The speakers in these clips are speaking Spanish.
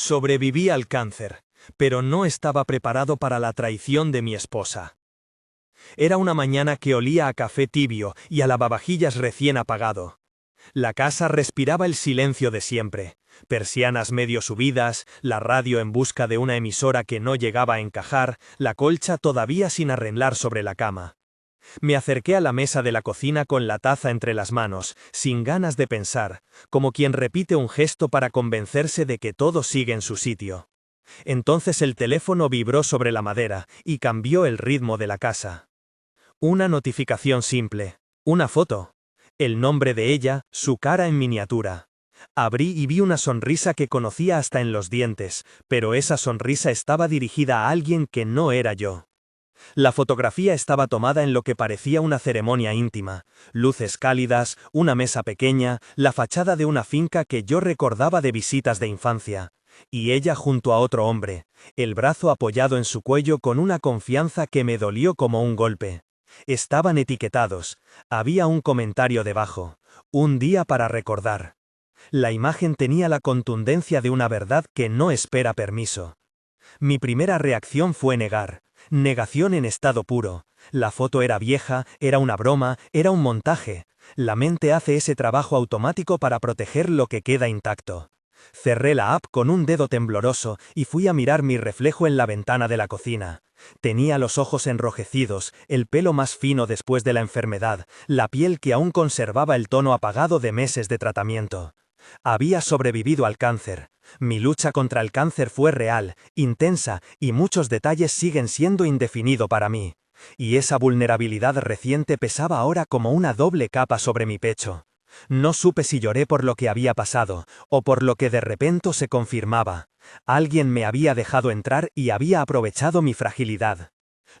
Sobreviví al cáncer, pero no estaba preparado para la traición de mi esposa. Era una mañana que olía a café tibio y a lavavajillas recién apagado. La casa respiraba el silencio de siempre, persianas medio subidas, la radio en busca de una emisora que no llegaba a encajar, la colcha todavía sin arreglar sobre la cama. Me acerqué a la mesa de la cocina con la taza entre las manos, sin ganas de pensar, como quien repite un gesto para convencerse de que todo sigue en su sitio. Entonces el teléfono vibró sobre la madera y cambió el ritmo de la casa. Una notificación simple, una foto, el nombre de ella, su cara en miniatura. Abrí y vi una sonrisa que conocía hasta en los dientes, pero esa sonrisa estaba dirigida a alguien que no era yo. La fotografía estaba tomada en lo que parecía una ceremonia íntima, luces cálidas, una mesa pequeña, la fachada de una finca que yo recordaba de visitas de infancia, y ella junto a otro hombre, el brazo apoyado en su cuello con una confianza que me dolió como un golpe. Estaban etiquetados, había un comentario debajo, un día para recordar. La imagen tenía la contundencia de una verdad que no espera permiso. Mi primera reacción fue negar. Negación en estado puro. La foto era vieja, era una broma, era un montaje. La mente hace ese trabajo automático para proteger lo que queda intacto. Cerré la app con un dedo tembloroso y fui a mirar mi reflejo en la ventana de la cocina. Tenía los ojos enrojecidos, el pelo más fino después de la enfermedad, la piel que aún conservaba el tono apagado de meses de tratamiento. Había sobrevivido al cáncer. Mi lucha contra el cáncer fue real, intensa, y muchos detalles siguen siendo indefinidos para mí. Y esa vulnerabilidad reciente pesaba ahora como una doble capa sobre mi pecho. No supe si lloré por lo que había pasado, o por lo que de repente se confirmaba. Alguien me había dejado entrar y había aprovechado mi fragilidad.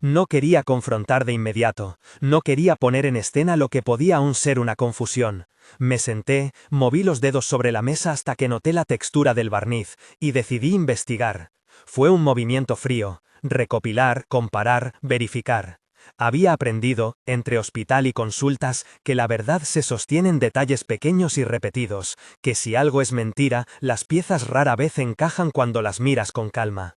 No quería confrontar de inmediato, no quería poner en escena lo que podía aún ser una confusión. Me senté, moví los dedos sobre la mesa hasta que noté la textura del barniz, y decidí investigar. Fue un movimiento frío, recopilar, comparar, verificar. Había aprendido, entre hospital y consultas, que la verdad se sostiene en detalles pequeños y repetidos, que si algo es mentira, las piezas rara vez encajan cuando las miras con calma.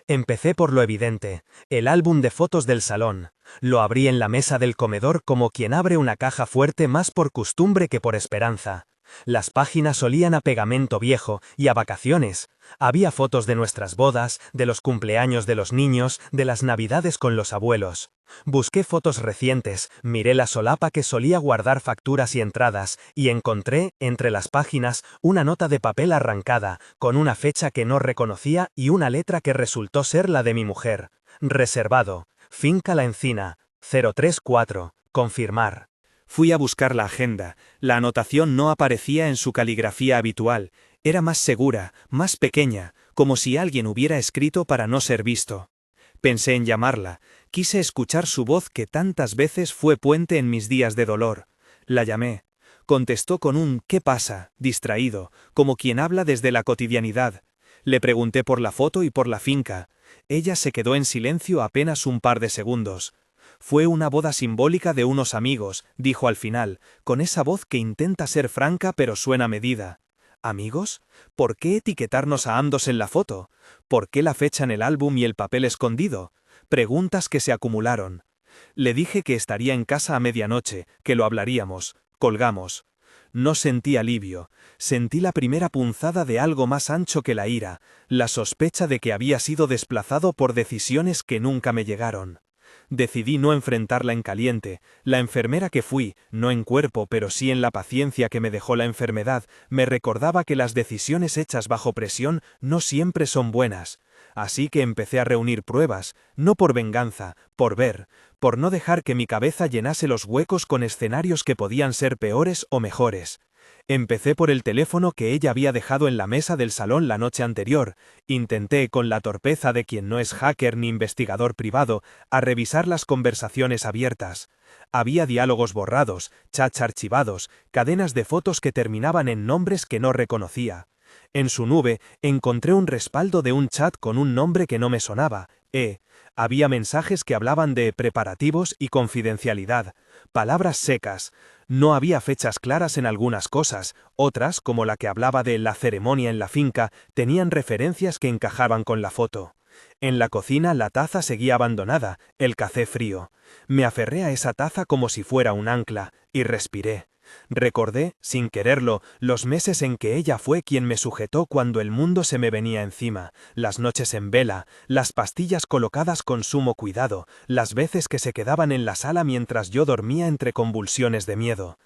Empecé por lo evidente, el álbum de fotos del salón. Lo abrí en la mesa del comedor como quien abre una caja fuerte más por costumbre que por esperanza. Las páginas olían a pegamento viejo y a vacaciones. Había fotos de nuestras bodas, de los cumpleaños de los niños, de las navidades con los abuelos. Busqué fotos recientes, miré la solapa que solía guardar facturas y entradas, y encontré, entre las páginas, una nota de papel arrancada, con una fecha que no reconocía y una letra que resultó ser la de mi mujer. Reservado. Finca La Encina. 034. Confirmar. Fui a buscar la agenda. La anotación no aparecía en su caligrafía habitual. Era más segura, más pequeña, como si alguien hubiera escrito para no ser visto. Pensé en llamarla. Quise escuchar su voz que tantas veces fue puente en mis días de dolor. La llamé. Contestó con un «¿Qué pasa?», distraído, como quien habla desde la cotidianidad. Le pregunté por la foto y por la finca. Ella se quedó en silencio apenas un par de segundos. Fue una boda simbólica de unos amigos, dijo al final, con esa voz que intenta ser franca pero suena medida. ¿Amigos? ¿Por qué etiquetarnos a ambos en la foto? ¿Por qué la fecha en el álbum y el papel escondido? Preguntas que se acumularon. Le dije que estaría en casa a medianoche, que lo hablaríamos. Colgamos. No sentí alivio. Sentí la primera punzada de algo más ancho que la ira, la sospecha de que había sido desplazado por decisiones que nunca me llegaron. Decidí no enfrentarla en caliente. La enfermera que fui, no en cuerpo pero sí en la paciencia que me dejó la enfermedad, me recordaba que las decisiones hechas bajo presión no siempre son buenas. Así que empecé a reunir pruebas, no por venganza, por ver, por no dejar que mi cabeza llenase los huecos con escenarios que podían ser peores o mejores. Empecé por el teléfono que ella había dejado en la mesa del salón la noche anterior. Intenté, con la torpeza de quien no es hacker ni investigador privado, a revisar las conversaciones abiertas. Había diálogos borrados, chats archivados, cadenas de fotos que terminaban en nombres que no reconocía. En su nube encontré un respaldo de un chat con un nombre que no me sonaba. Había mensajes que hablaban de preparativos y confidencialidad, palabras secas. No había fechas claras en algunas cosas, otras, como la que hablaba de la ceremonia en la finca, tenían referencias que encajaban con la foto. En la cocina la taza seguía abandonada, el café frío. Me aferré a esa taza como si fuera un ancla, y respiré. Recordé, sin quererlo, los meses en que ella fue quien me sujetó cuando el mundo se me venía encima, las noches en vela, las pastillas colocadas con sumo cuidado, las veces que se quedaban en la sala mientras yo dormía entre convulsiones de miedo.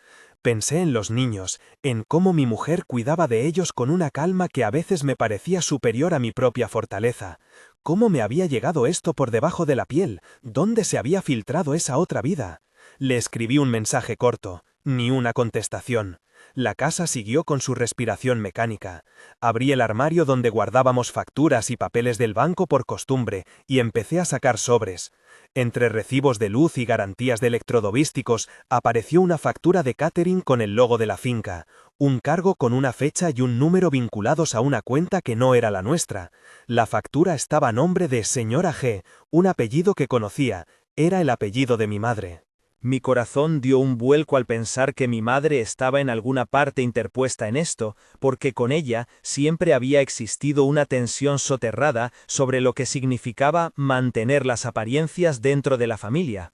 Pensé en los niños, en cómo mi mujer cuidaba de ellos con una calma que a veces me parecía superior a mi propia fortaleza. ¿Cómo me había llegado esto por debajo de la piel? ¿Dónde se había filtrado esa otra vida? Le escribí un mensaje corto, ni una contestación. La casa siguió con su respiración mecánica. Abrí el armario donde guardábamos facturas y papeles del banco por costumbre y empecé a sacar sobres. Entre recibos de luz y garantías de electrodomésticos apareció una factura de catering con el logo de la finca, un cargo con una fecha y un número vinculados a una cuenta que no era la nuestra. La factura estaba a nombre de señora G, un apellido que conocía, era el apellido de mi madre. Mi corazón dio un vuelco al pensar que mi madre estaba en alguna parte interpuesta en esto, porque con ella siempre había existido una tensión soterrada sobre lo que significaba mantener las apariencias dentro de la familia.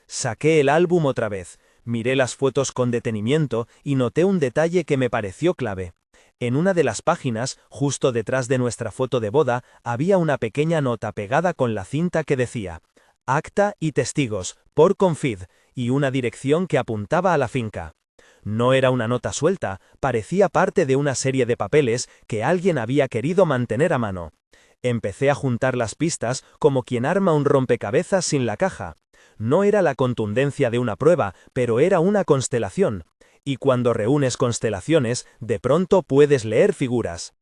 Saqué el álbum otra vez, miré las fotos con detenimiento y noté un detalle que me pareció clave. En una de las páginas, justo detrás de nuestra foto de boda, había una pequeña nota pegada con la cinta que decía: Acta y testigos, por Confid, y una dirección que apuntaba a la finca. No era una nota suelta, parecía parte de una serie de papeles que alguien había querido mantener a mano. Empecé a juntar las pistas como quien arma un rompecabezas sin la caja. No era la contundencia de una prueba, pero era una constelación. Y cuando reúnes constelaciones, de pronto puedes leer figuras.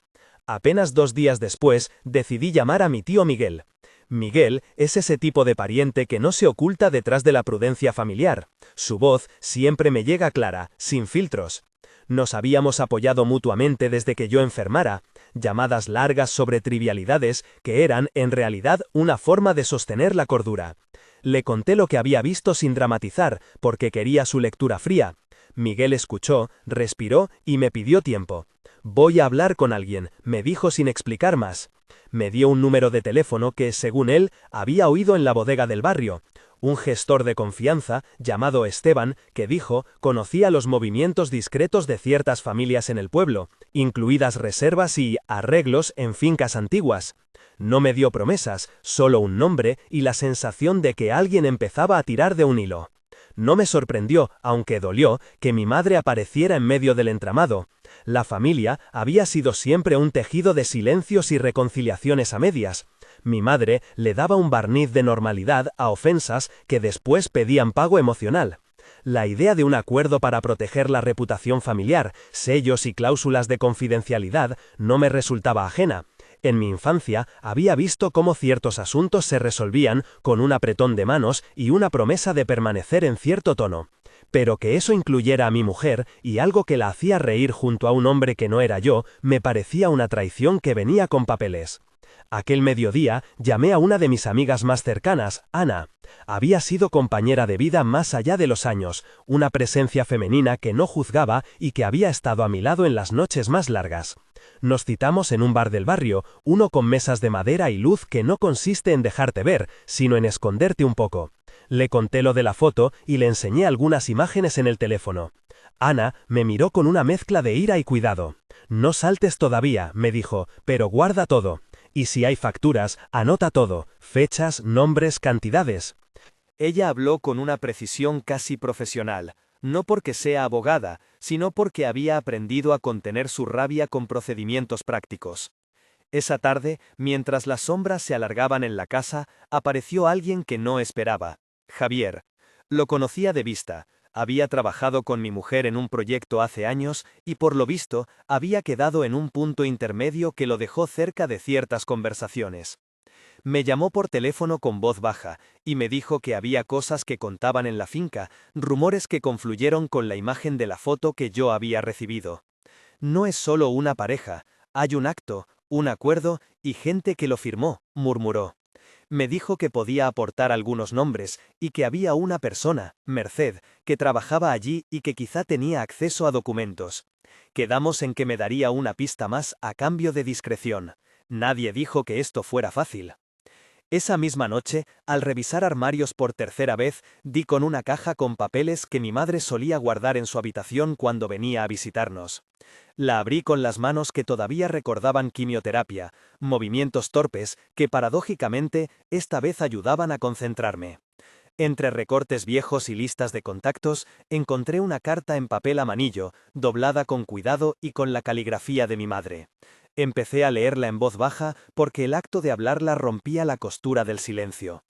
Apenas 2 días después, decidí llamar a mi tío Miguel. Miguel es ese tipo de pariente que no se oculta detrás de la prudencia familiar. Su voz siempre me llega clara, sin filtros. Nos habíamos apoyado mutuamente desde que yo enfermara, llamadas largas sobre trivialidades que eran, en realidad, una forma de sostener la cordura. Le conté lo que había visto sin dramatizar, porque quería su lectura fría. Miguel escuchó, respiró y me pidió tiempo. Voy a hablar con alguien, me dijo sin explicar más. Me dio un número de teléfono que, según él, había oído en la bodega del barrio. Un gestor de confianza, llamado Esteban, que dijo, conocía los movimientos discretos de ciertas familias en el pueblo, incluidas reservas y arreglos en fincas antiguas. No me dio promesas, solo un nombre y la sensación de que alguien empezaba a tirar de un hilo. No me sorprendió, aunque dolió, que mi madre apareciera en medio del entramado. La familia había sido siempre un tejido de silencios y reconciliaciones a medias. Mi madre le daba un barniz de normalidad a ofensas que después pedían pago emocional. La idea de un acuerdo para proteger la reputación familiar, sellos y cláusulas de confidencialidad, no me resultaba ajena. En mi infancia había visto cómo ciertos asuntos se resolvían con un apretón de manos y una promesa de permanecer en cierto tono. Pero que eso incluyera a mi mujer y algo que la hacía reír junto a un hombre que no era yo, me parecía una traición que venía con papeles. Aquel mediodía llamé a una de mis amigas más cercanas, Ana. Había sido compañera de vida más allá de los años, una presencia femenina que no juzgaba y que había estado a mi lado en las noches más largas. Nos citamos en un bar del barrio, uno con mesas de madera y luz que no consiste en dejarte ver, sino en esconderte un poco. Le conté lo de la foto y le enseñé algunas imágenes en el teléfono. Ana me miró con una mezcla de ira y cuidado. No saltes todavía, me dijo, pero guarda todo. Y si hay facturas, anota todo, fechas, nombres, cantidades. Ella habló con una precisión casi profesional, no porque sea abogada, sino porque había aprendido a contener su rabia con procedimientos prácticos. Esa tarde, mientras las sombras se alargaban en la casa, apareció alguien que no esperaba. Javier. Lo conocía de vista, había trabajado con mi mujer en un proyecto hace años y por lo visto había quedado en un punto intermedio que lo dejó cerca de ciertas conversaciones. Me llamó por teléfono con voz baja y me dijo que había cosas que contaban en la finca, rumores que confluyeron con la imagen de la foto que yo había recibido. No es solo una pareja, Hay un acto, un acuerdo y gente que lo firmó, murmuró. Me dijo que podía aportar algunos nombres y que había una persona, Merced, que trabajaba allí y que quizá tenía acceso a documentos. Quedamos en que me daría una pista más a cambio de discreción. Nadie dijo que esto fuera fácil. Esa misma noche, al revisar armarios por tercera vez, di con una caja con papeles que mi madre solía guardar en su habitación cuando venía a visitarnos. La abrí con las manos que todavía recordaban quimioterapia, movimientos torpes que paradójicamente esta vez ayudaban a concentrarme. Entre recortes viejos y listas de contactos, encontré una carta en papel amanillo, doblada con cuidado y con la caligrafía de mi madre. Empecé a leerla en voz baja porque el acto de hablarla rompía la costura del silencio.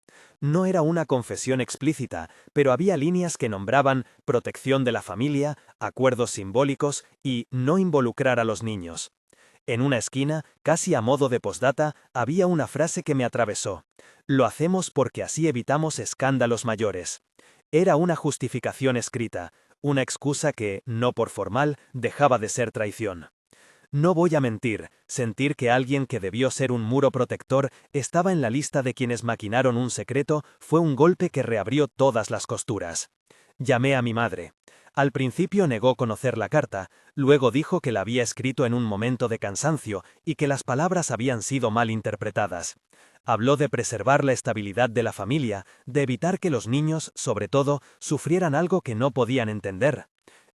No era una confesión explícita, pero había líneas que nombraban protección de la familia, acuerdos simbólicos y no involucrar a los niños. En una esquina, casi a modo de postdata, había una frase que me atravesó. Lo hacemos porque así evitamos escándalos mayores. Era una justificación escrita, una excusa que, no por formal, dejaba de ser traición. No voy a mentir, sentir que alguien que debió ser un muro protector estaba en la lista de quienes maquinaron un secreto fue un golpe que reabrió todas las costuras. Llamé a mi madre. Al principio negó conocer la carta, luego dijo que la había escrito en un momento de cansancio y que las palabras habían sido mal interpretadas. Habló de preservar la estabilidad de la familia, de evitar que los niños, sobre todo, sufrieran algo que no podían entender.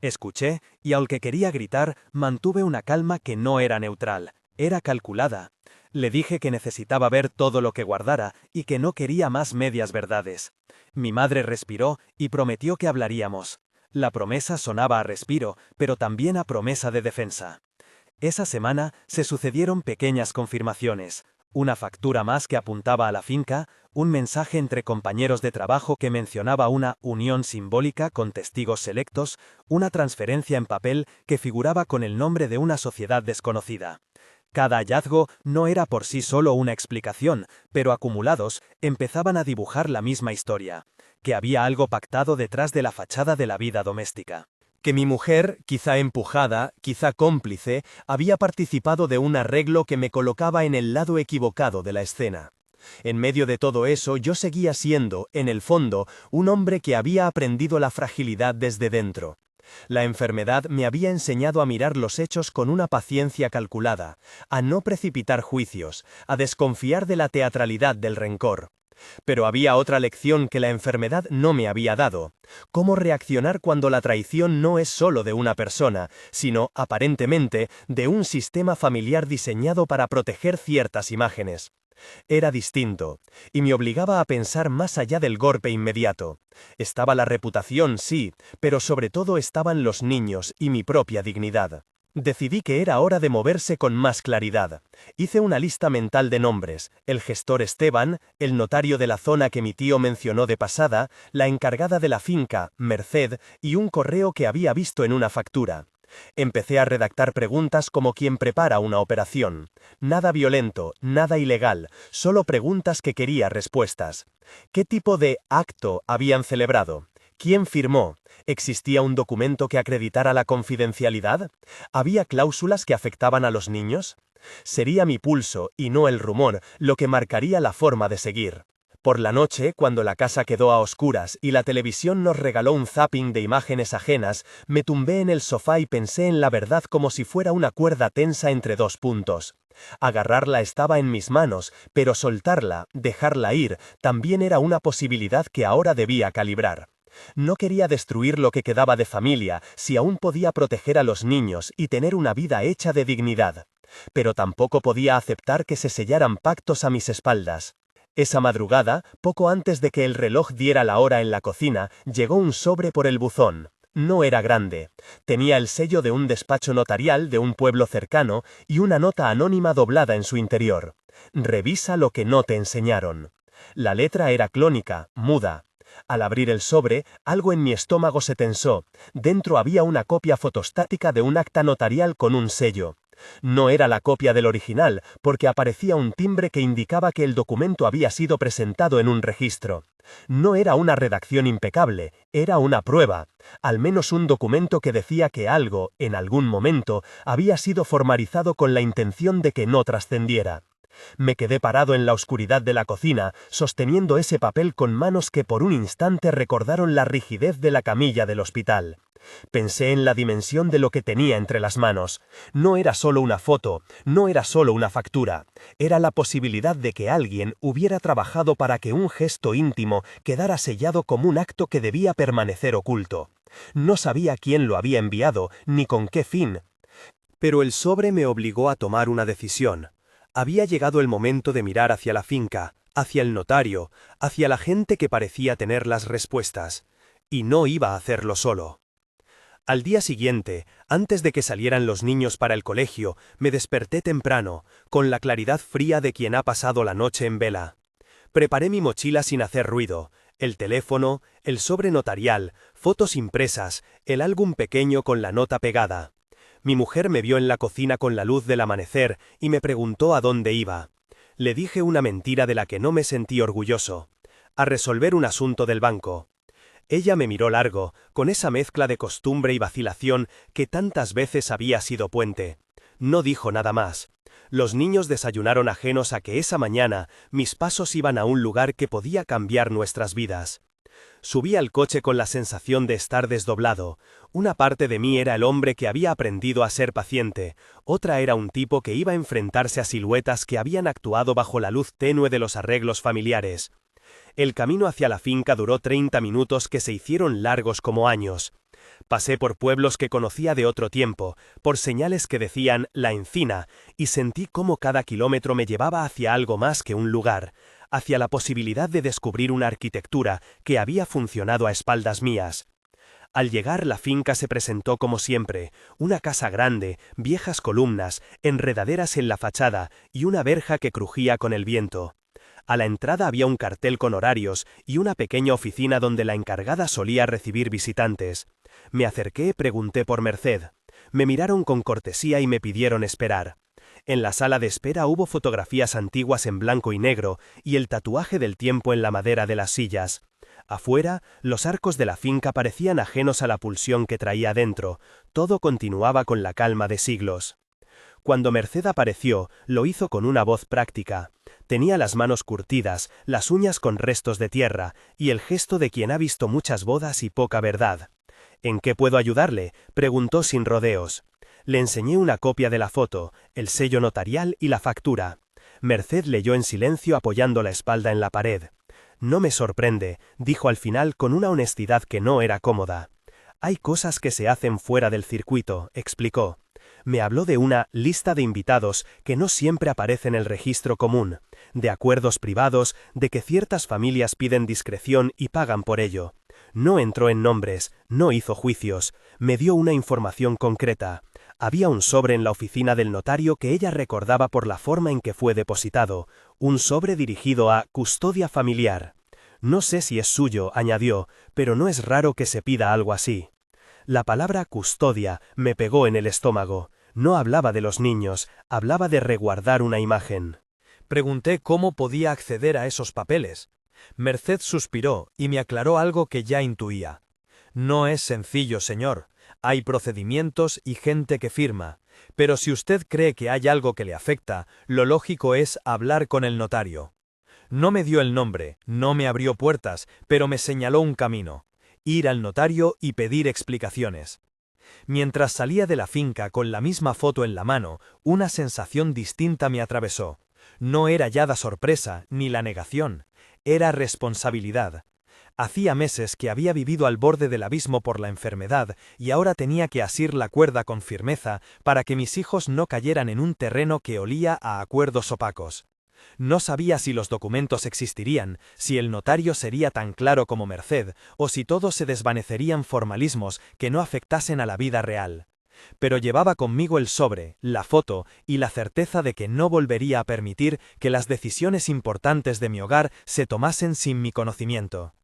Escuché, y aunque quería gritar, mantuve una calma que no era neutral, era calculada. Le dije que necesitaba ver todo lo que guardara y que no quería más medias verdades. Mi madre respiró y prometió que hablaríamos. La promesa sonaba a respiro, pero también a promesa de defensa. Esa semana se sucedieron pequeñas confirmaciones. Una factura más que apuntaba a la finca, un mensaje entre compañeros de trabajo que mencionaba una unión simbólica con testigos selectos, una transferencia en papel que figuraba con el nombre de una sociedad desconocida. Cada hallazgo no era por sí solo una explicación, pero acumulados empezaban a dibujar la misma historia, que había algo pactado detrás de la fachada de la vida doméstica. Que mi mujer, quizá empujada, quizá cómplice, había participado de un arreglo que me colocaba en el lado equivocado de la escena. En medio de todo eso, yo seguía siendo, en el fondo, un hombre que había aprendido la fragilidad desde dentro. La enfermedad me había enseñado a mirar los hechos con una paciencia calculada, a no precipitar juicios, a desconfiar de la teatralidad del rencor. Pero había otra lección que la enfermedad no me había dado: cómo reaccionar cuando la traición no es solo de una persona, sino, aparentemente, de un sistema familiar diseñado para proteger ciertas imágenes. Era distinto, y me obligaba a pensar más allá del golpe inmediato. Estaba la reputación, sí, pero sobre todo estaban los niños y mi propia dignidad. Decidí que era hora de moverse con más claridad. Hice una lista mental de nombres: el gestor Esteban, el notario de la zona que mi tío mencionó de pasada, la encargada de la finca, Merced, y un correo que había visto en una factura. Empecé a redactar preguntas como quien prepara una operación. Nada violento, nada ilegal, solo preguntas que quería respuestas. ¿Qué tipo de acto habían celebrado? ¿Quién firmó? ¿Existía un documento que acreditara la confidencialidad? ¿Había cláusulas que afectaban a los niños? Sería mi pulso, y no el rumor, lo que marcaría la forma de seguir. Por la noche, cuando la casa quedó a oscuras y la televisión nos regaló un zapping de imágenes ajenas, me tumbé en el sofá y pensé en la verdad como si fuera una cuerda tensa entre dos puntos. Agarrarla estaba en mis manos, pero soltarla, dejarla ir, también era una posibilidad que ahora debía calibrar. No quería destruir lo que quedaba de familia, si aún podía proteger a los niños y tener una vida hecha de dignidad. Pero tampoco podía aceptar que se sellaran pactos a mis espaldas. Esa madrugada, poco antes de que el reloj diera la hora en la cocina, llegó un sobre por el buzón. No era grande. Tenía el sello de un despacho notarial de un pueblo cercano y una nota anónima doblada en su interior. Revisa lo que no te enseñaron. La letra era clónica, muda. Al abrir el sobre, algo en mi estómago se tensó. Dentro había una copia fotostática de un acta notarial con un sello. No era la copia del original, porque aparecía un timbre que indicaba que el documento había sido presentado en un registro. No era una redacción impecable, era una prueba, al menos un documento que decía que algo, en algún momento, había sido formalizado con la intención de que no trascendiera. Me quedé parado en la oscuridad de la cocina, sosteniendo ese papel con manos que por un instante recordaron la rigidez de la camilla del hospital. Pensé en la dimensión de lo que tenía entre las manos. No era solo una foto, no era solo una factura. Era la posibilidad de que alguien hubiera trabajado para que un gesto íntimo quedara sellado como un acto que debía permanecer oculto. No sabía quién lo había enviado, ni con qué fin. Pero el sobre me obligó a tomar una decisión. Había llegado el momento de mirar hacia la finca, hacia el notario, hacia la gente que parecía tener las respuestas. Y no iba a hacerlo solo. Al día siguiente, antes de que salieran los niños para el colegio, me desperté temprano, con la claridad fría de quien ha pasado la noche en vela. Preparé mi mochila sin hacer ruido, el teléfono, el sobre notarial, fotos impresas, el álbum pequeño con la nota pegada. Mi mujer me vio en la cocina con la luz del amanecer y me preguntó a dónde iba. Le dije una mentira de la que no me sentí orgulloso. A resolver un asunto del banco. Ella me miró largo, con esa mezcla de costumbre y vacilación que tantas veces había sido puente. No dijo nada más. Los niños desayunaron ajenos a que esa mañana mis pasos iban a un lugar que podía cambiar nuestras vidas. Subí al coche con la sensación de estar desdoblado. Una parte de mí era el hombre que había aprendido a ser paciente, otra era un tipo que iba a enfrentarse a siluetas que habían actuado bajo la luz tenue de los arreglos familiares. El camino hacia la finca duró 30 minutos que se hicieron largos como años. Pasé por pueblos que conocía de otro tiempo, por señales que decían La Encina, y sentí cómo cada kilómetro me llevaba hacia algo más que un lugar, hacia la posibilidad de descubrir una arquitectura que había funcionado a espaldas mías. Al llegar la finca se presentó como siempre, una casa grande, viejas columnas, enredaderas en la fachada y una verja que crujía con el viento. A la entrada había un cartel con horarios y una pequeña oficina donde la encargada solía recibir visitantes. Me acerqué y pregunté por Merced. Me miraron con cortesía y me pidieron esperar. En la sala de espera hubo fotografías antiguas en blanco y negro y el tatuaje del tiempo en la madera de las sillas. Afuera, los arcos de la finca parecían ajenos a la pulsión que traía dentro. Todo continuaba con la calma de siglos. Cuando Merced apareció, lo hizo con una voz práctica. Tenía las manos curtidas, las uñas con restos de tierra, y el gesto de quien ha visto muchas bodas y poca verdad. ¿En qué puedo ayudarle?, preguntó sin rodeos. Le enseñé una copia de la foto, el sello notarial y la factura. Merced leyó en silencio apoyando la espalda en la pared. No me sorprende, dijo al final con una honestidad que no era cómoda. Hay cosas que se hacen fuera del circuito, explicó. Me habló de una lista de invitados que no siempre aparece en el registro común, de acuerdos privados, de que ciertas familias piden discreción y pagan por ello. No entró en nombres, no hizo juicios, me dio una información concreta. Había un sobre en la oficina del notario que ella recordaba por la forma en que fue depositado, un sobre dirigido a custodia familiar. No sé si es suyo, añadió, pero no es raro que se pida algo así. La palabra custodia me pegó en el estómago. No hablaba de los niños, hablaba de resguardar una imagen. Pregunté cómo podía acceder a esos papeles. Merced suspiró y me aclaró algo que ya intuía. No es sencillo, señor. Hay procedimientos y gente que firma. Pero si usted cree que hay algo que le afecta, lo lógico es hablar con el notario. No me dio el nombre, no me abrió puertas, pero me señaló un camino. Ir al notario y pedir explicaciones. Mientras salía de la finca con la misma foto en la mano, una sensación distinta me atravesó. No era ya la sorpresa ni la negación, era responsabilidad. Hacía meses que había vivido al borde del abismo por la enfermedad y ahora tenía que asir la cuerda con firmeza para que mis hijos no cayeran en un terreno que olía a acuerdos opacos. No sabía si los documentos existirían, si el notario sería tan claro como Merced, o si todos se desvanecerían formalismos que no afectasen a la vida real. Pero llevaba conmigo el sobre, la foto y la certeza de que no volvería a permitir que las decisiones importantes de mi hogar se tomasen sin mi conocimiento.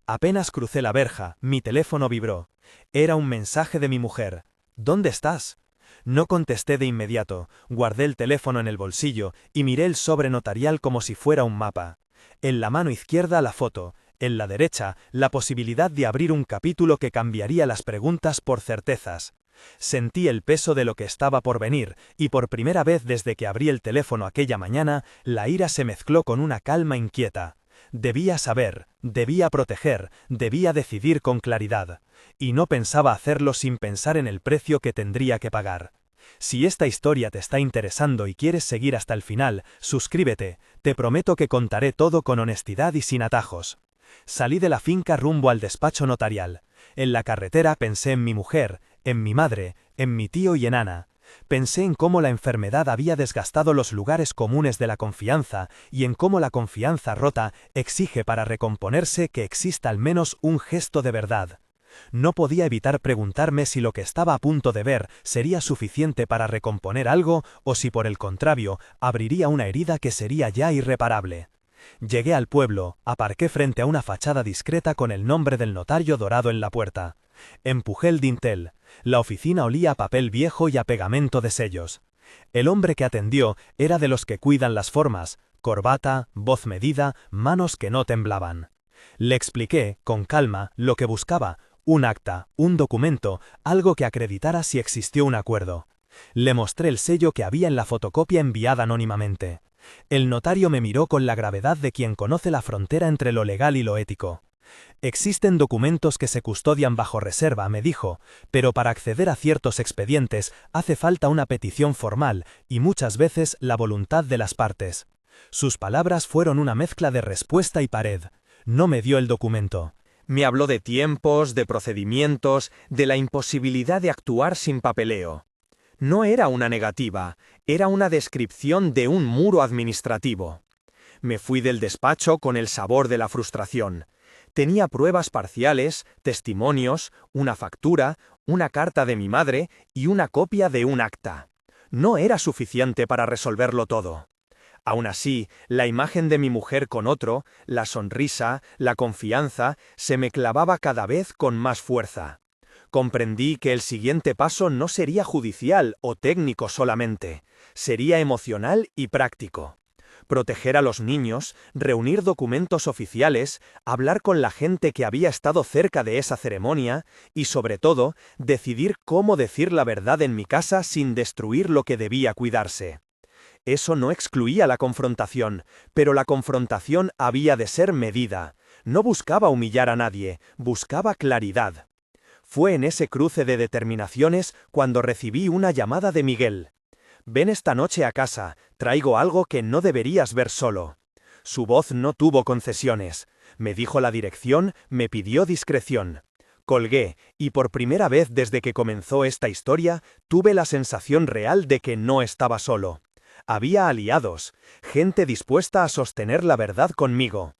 Apenas crucé la verja, mi teléfono vibró. Era un mensaje de mi mujer. ¿Dónde estás? No contesté de inmediato, guardé el teléfono en el bolsillo y miré el sobre notarial como si fuera un mapa. En la mano izquierda la foto, En la derecha, la posibilidad de abrir un capítulo que cambiaría las preguntas por certezas. Sentí el peso de lo que estaba por venir, y por primera vez desde que abrí el teléfono aquella mañana, la ira se mezcló con una calma inquieta. Debía saber, debía proteger, debía decidir con claridad. Y no pensaba hacerlo sin pensar en el precio que tendría que pagar. Si esta historia te está interesando y quieres seguir hasta el final, suscríbete, te prometo que contaré todo con honestidad y sin atajos. Salí de la finca rumbo al despacho notarial. En la carretera pensé en mi mujer, en mi madre, en mi tío y en Ana. Pensé en cómo la enfermedad había desgastado los lugares comunes de la confianza y en cómo la confianza rota exige para recomponerse que exista al menos un gesto de verdad. No podía evitar preguntarme si lo que estaba a punto de ver sería suficiente para recomponer algo o si por el contrario abriría una herida que sería ya irreparable. Llegué al pueblo, aparqué frente a una fachada discreta con el nombre del notario dorado en la puerta. Empujé el dintel. La oficina olía a papel viejo y a pegamento de sellos. El hombre que atendió era de los que cuidan las formas, corbata, voz medida, manos que no temblaban. Le expliqué, con calma, lo que buscaba, un acta, un documento, algo que acreditara si existió un acuerdo. Le mostré el sello que había en la fotocopia enviada anónimamente. El notario me miró con la gravedad de quien conoce la frontera entre lo legal y lo ético. Existen documentos que se custodian bajo reserva, me dijo, pero para acceder a ciertos expedientes hace falta una petición formal y muchas veces la voluntad de las partes. Sus palabras fueron una mezcla de respuesta y pared. No me dio el documento. Me habló de tiempos, de procedimientos, de la imposibilidad de actuar sin papeleo. No era una negativa, era una descripción de un muro administrativo. Me fui del despacho con el sabor de la frustración. Tenía pruebas parciales, testimonios, una factura, una carta de mi madre y una copia de un acta. No era suficiente para resolverlo todo. Aún así, la imagen de mi mujer con otro, la sonrisa, la confianza, se me clavaba cada vez con más fuerza. Comprendí que el siguiente paso no sería judicial o técnico solamente, sería emocional y práctico. Proteger a los niños, reunir documentos oficiales, hablar con la gente que había estado cerca de esa ceremonia y, sobre todo, decidir cómo decir la verdad en mi casa sin destruir lo que debía cuidarse. Eso no excluía la confrontación, pero la confrontación había de ser medida. No buscaba humillar a nadie, buscaba claridad. Fue en ese cruce de determinaciones cuando recibí una llamada de Miguel. «Ven esta noche a casa, traigo algo que no deberías ver solo». Su voz no tuvo concesiones. Me dijo la dirección, me pidió discreción. Colgué, y por primera vez desde que comenzó esta historia, tuve la sensación real de que no estaba solo. Había aliados, gente dispuesta a sostener la verdad conmigo.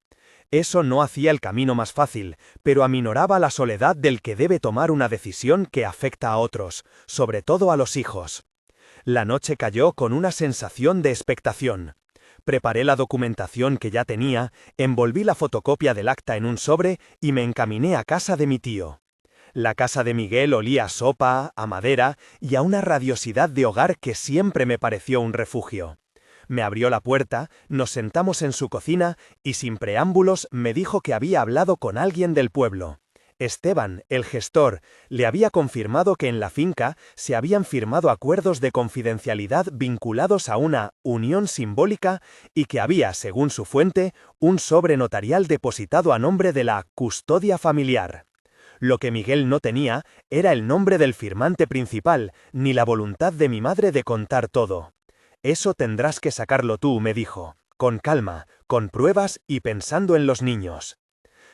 Eso no hacía el camino más fácil, pero aminoraba la soledad del que debe tomar una decisión que afecta a otros, sobre todo a los hijos. La noche cayó con una sensación de expectación. Preparé la documentación que ya tenía, envolví la fotocopia del acta en un sobre y me encaminé a casa de mi tío. La casa de Miguel olía a sopa, a madera y a una radiosidad de hogar que siempre me pareció un refugio. Me abrió la puerta, nos sentamos en su cocina y sin preámbulos me dijo que había hablado con alguien del pueblo. Esteban, el gestor, le había confirmado que en la finca se habían firmado acuerdos de confidencialidad vinculados a una unión simbólica y que había, según su fuente, un sobre notarial depositado a nombre de la custodia familiar. Lo que Miguel no tenía era el nombre del firmante principal, ni la voluntad de mi madre de contar todo. «Eso tendrás que sacarlo tú», me dijo, con calma, con pruebas y pensando en los niños.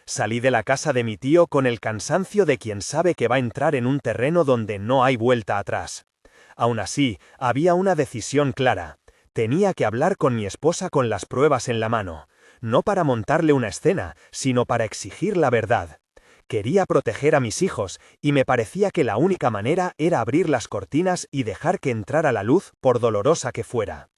Salí de la casa de mi tío con el cansancio de quien sabe que va a entrar en un terreno donde no hay vuelta atrás. Aún así, había una decisión clara. Tenía que hablar con mi esposa con las pruebas en la mano, no para montarle una escena, sino para exigir la verdad. Quería proteger a mis hijos, y me parecía que la única manera era abrir las cortinas y dejar que entrara la luz, por dolorosa que fuera.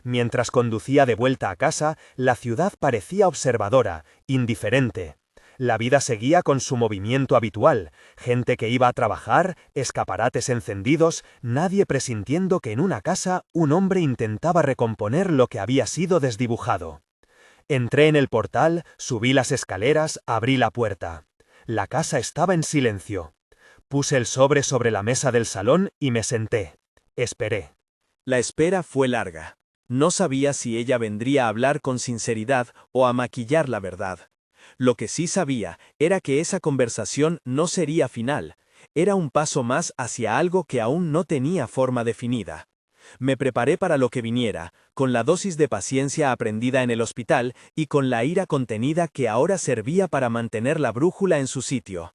Mientras conducía de vuelta a casa, la ciudad parecía observadora, indiferente. La vida seguía con su movimiento habitual, gente que iba a trabajar, escaparates encendidos, nadie presintiendo que en una casa un hombre intentaba recomponer lo que había sido desdibujado. Entré en el portal, subí las escaleras, abrí la puerta. La casa estaba en silencio. Puse el sobre la mesa del salón y me senté. Esperé. La espera fue larga. No sabía si ella vendría a hablar con sinceridad o a maquillar la verdad. Lo que sí sabía era que esa conversación no sería final, era un paso más hacia algo que aún no tenía forma definida. Me preparé para lo que viniera, con la dosis de paciencia aprendida en el hospital y con la ira contenida que ahora servía para mantener la brújula en su sitio.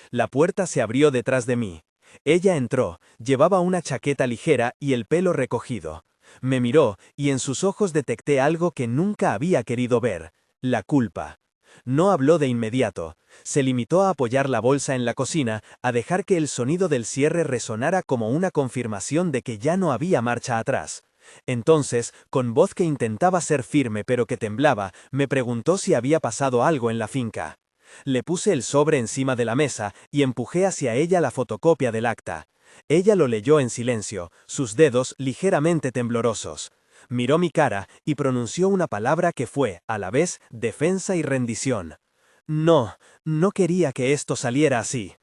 La puerta se abrió detrás de mí. Ella entró, llevaba una chaqueta ligera y el pelo recogido. Me miró y en sus ojos detecté algo que nunca había querido ver: la culpa. No habló de inmediato. Se limitó a apoyar la bolsa en la cocina, a dejar que el sonido del cierre resonara como una confirmación de que ya no había marcha atrás. Entonces, con voz que intentaba ser firme pero que temblaba, me preguntó si había pasado algo en la finca. Le puse el sobre encima de la mesa y empujé hacia ella la fotocopia del acta. Ella lo leyó en silencio, sus dedos ligeramente temblorosos. Miró mi cara y pronunció una palabra que fue, a la vez, defensa y rendición. No, no quería que esto saliera así.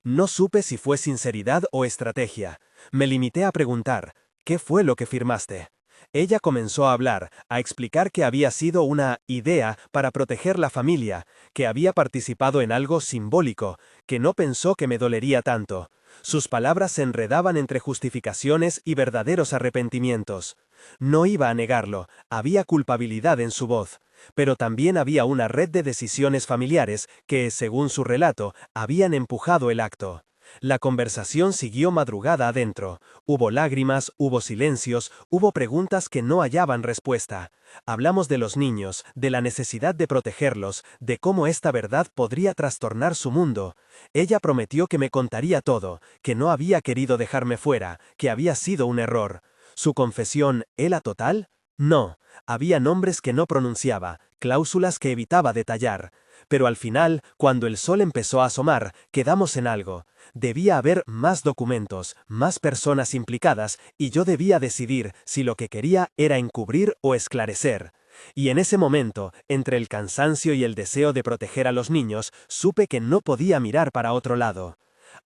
No supe si fue sinceridad o estrategia. Me limité a preguntar, ¿qué fue lo que firmaste? Ella comenzó a hablar, a explicar que había sido una idea para proteger la familia, que había participado en algo simbólico, que no pensó que me dolería tanto. Sus palabras se enredaban entre justificaciones y verdaderos arrepentimientos. No iba a negarlo, había culpabilidad en su voz, pero también había una red de decisiones familiares que, según su relato, habían empujado el acto. La conversación siguió madrugada adentro. Hubo lágrimas, hubo silencios, hubo preguntas que no hallaban respuesta. Hablamos de los niños, de la necesidad de protegerlos, de cómo esta verdad podría trastornar su mundo. Ella prometió que me contaría todo, que no había querido dejarme fuera, que había sido un error. ¿Su confesión era total? No. Había nombres que no pronunciaba, cláusulas que evitaba detallar. Pero al final, cuando el sol empezó a asomar, quedamos en algo. Debía haber más documentos, más personas implicadas, y yo debía decidir si lo que quería era encubrir o esclarecer. Y en ese momento, entre el cansancio y el deseo de proteger a los niños, supe que no podía mirar para otro lado.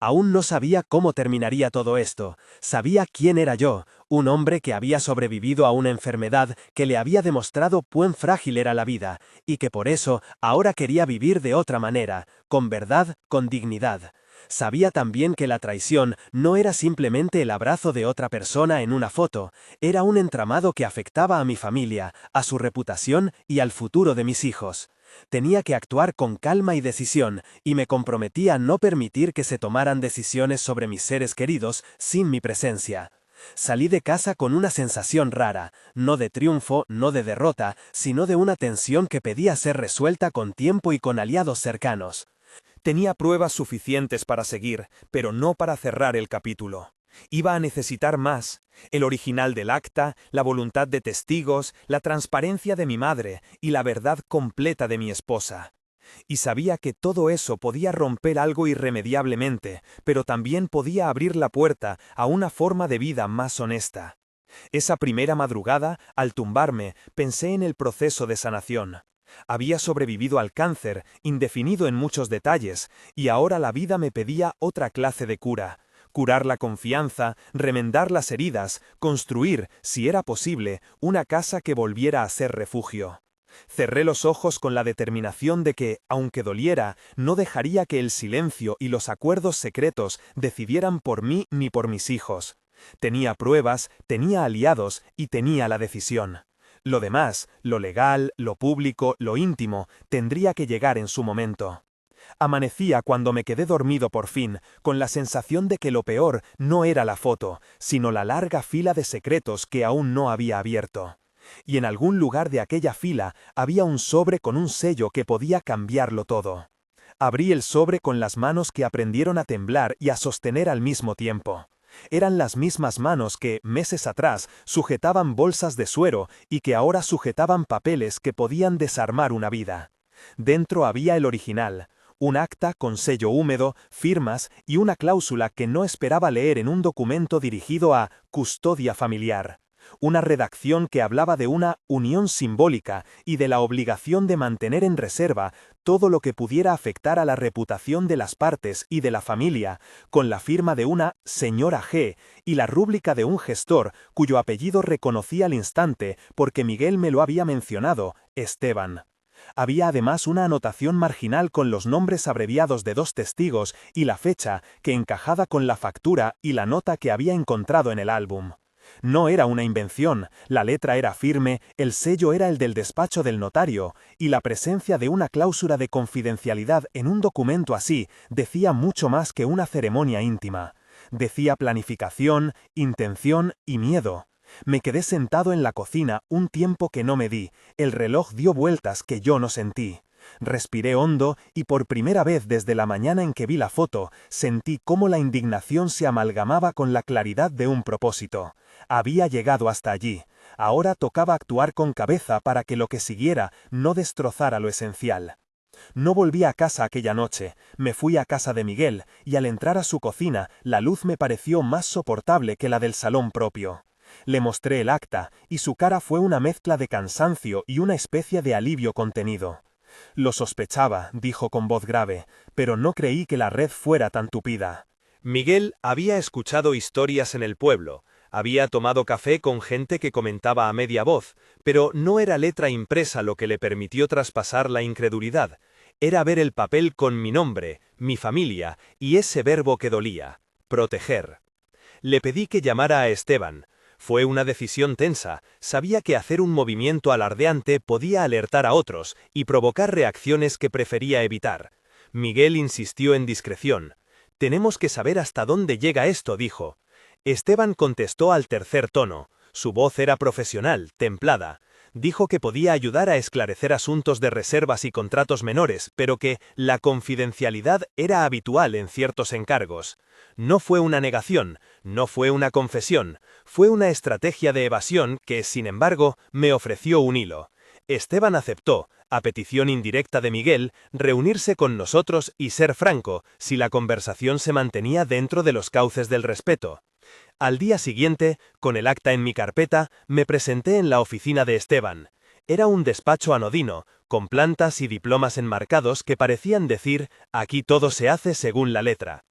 Aún no sabía cómo terminaría todo esto. Sabía quién era yo, un hombre que había sobrevivido a una enfermedad que le había demostrado cuán frágil era la vida, y que por eso ahora quería vivir de otra manera, con verdad, con dignidad. Sabía también que la traición no era simplemente el abrazo de otra persona en una foto, era un entramado que afectaba a mi familia, a su reputación y al futuro de mis hijos. Tenía que actuar con calma y decisión, y me comprometí a no permitir que se tomaran decisiones sobre mis seres queridos sin mi presencia. Salí de casa con una sensación rara, no de triunfo, no de derrota, sino de una tensión que pedía ser resuelta con tiempo y con aliados cercanos. Tenía pruebas suficientes para seguir, pero no para cerrar el capítulo. Iba a necesitar más: el original del acta, la voluntad de testigos, la transparencia de mi madre y la verdad completa de mi esposa. Y sabía que todo eso podía romper algo irremediablemente, pero también podía abrir la puerta a una forma de vida más honesta. Esa primera madrugada, al tumbarme, pensé en el proceso de sanación. Había sobrevivido al cáncer, indefinido en muchos detalles, y ahora la vida me pedía otra clase de cura: curar la confianza, remendar las heridas, construir, si era posible, una casa que volviera a ser refugio. Cerré los ojos con la determinación de que, aunque doliera, no dejaría que el silencio y los acuerdos secretos decidieran por mí ni por mis hijos. Tenía pruebas, tenía aliados y tenía la decisión. Lo demás, lo legal, lo público, lo íntimo, tendría que llegar en su momento. Amanecía cuando me quedé dormido por fin, con la sensación de que lo peor no era la foto, sino la larga fila de secretos que aún no había abierto. Y en algún lugar de aquella fila había un sobre con un sello que podía cambiarlo todo. Abrí el sobre con las manos que aprendieron a temblar y a sostener al mismo tiempo. Eran las mismas manos que, meses atrás, sujetaban bolsas de suero y que ahora sujetaban papeles que podían desarmar una vida. Dentro había el original: un acta con sello húmedo, firmas y una cláusula que no esperaba leer en un documento dirigido a custodia familiar. Una redacción que hablaba de una unión simbólica y de la obligación de mantener en reserva todo lo que pudiera afectar a la reputación de las partes y de la familia, con la firma de una señora G y la rúbrica de un gestor cuyo apellido reconocí al instante porque Miguel me lo había mencionado, Esteban. Había además una anotación marginal con los nombres abreviados de 2 testigos y la fecha que encajaba con la factura y la nota que había encontrado en el álbum. No era una invención, la letra era firme, el sello era el del despacho del notario, y la presencia de una cláusula de confidencialidad en un documento así decía mucho más que una ceremonia íntima. Decía planificación, intención y miedo. Me quedé sentado en la cocina un tiempo que no me di, el reloj dio vueltas que yo no sentí. Respiré hondo y por primera vez desde la mañana en que vi la foto, sentí cómo la indignación se amalgamaba con la claridad de un propósito. Había llegado hasta allí. Ahora tocaba actuar con cabeza para que lo que siguiera no destrozara lo esencial. No volví a casa aquella noche, me fui a casa de Miguel, y al entrar a su cocina, la luz me pareció más soportable que la del salón propio. Le mostré el acta, y su cara fue una mezcla de cansancio y una especie de alivio contenido. Lo sospechaba, dijo con voz grave, pero no creí que la red fuera tan tupida. Miguel había escuchado historias en el pueblo, había tomado café con gente que comentaba a media voz, pero no era letra impresa lo que le permitió traspasar la incredulidad. Era ver el papel con mi nombre, mi familia, y ese verbo que dolía, proteger. Le pedí que llamara a Esteban. Fue una decisión tensa, sabía que hacer un movimiento alardeante podía alertar a otros y provocar reacciones que prefería evitar. Miguel insistió en discreción. «Tenemos que saber hasta dónde llega esto», dijo. Esteban contestó al tercer tono. Su voz era profesional, templada. Dijo que podía ayudar a esclarecer asuntos de reservas y contratos menores, pero que la confidencialidad era habitual en ciertos encargos. No fue una negación, no fue una confesión, fue una estrategia de evasión que, sin embargo, me ofreció un hilo. Esteban aceptó, a petición indirecta de Miguel, reunirse con nosotros y ser franco, si la conversación se mantenía dentro de los cauces del respeto. Al día siguiente, con el acta en mi carpeta, me presenté en la oficina de Esteban. Era un despacho anodino, con plantas y diplomas enmarcados que parecían decir, aquí todo se hace según la letra.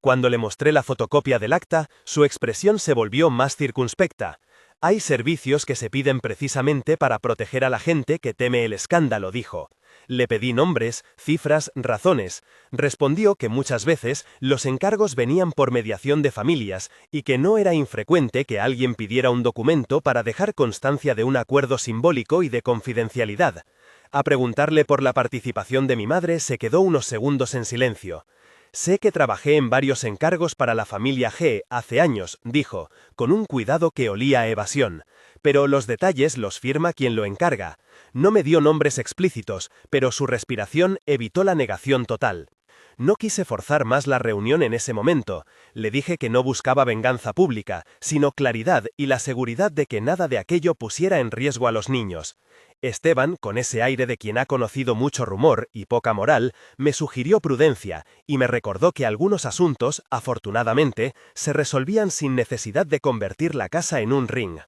Cuando le mostré la fotocopia del acta, su expresión se volvió más circunspecta. Hay servicios que se piden precisamente para proteger a la gente que teme el escándalo, dijo. Le pedí nombres, cifras, razones. Respondió que muchas veces los encargos venían por mediación de familias y que no era infrecuente que alguien pidiera un documento para dejar constancia de un acuerdo simbólico y de confidencialidad. A preguntarle por la participación de mi madre se quedó unos segundos en silencio. Sé que trabajé en varios encargos para la familia G hace años, dijo, con un cuidado que olía a evasión. Pero los detalles los firma quien lo encarga. No me dio nombres explícitos, pero su respiración evitó la negación total. No quise forzar más la reunión en ese momento. Le dije que no buscaba venganza pública, sino claridad y la seguridad de que nada de aquello pusiera en riesgo a los niños. Esteban, con ese aire de quien ha conocido mucho rumor y poca moral, me sugirió prudencia y me recordó que algunos asuntos, afortunadamente, se resolvían sin necesidad de convertir la casa en un ring.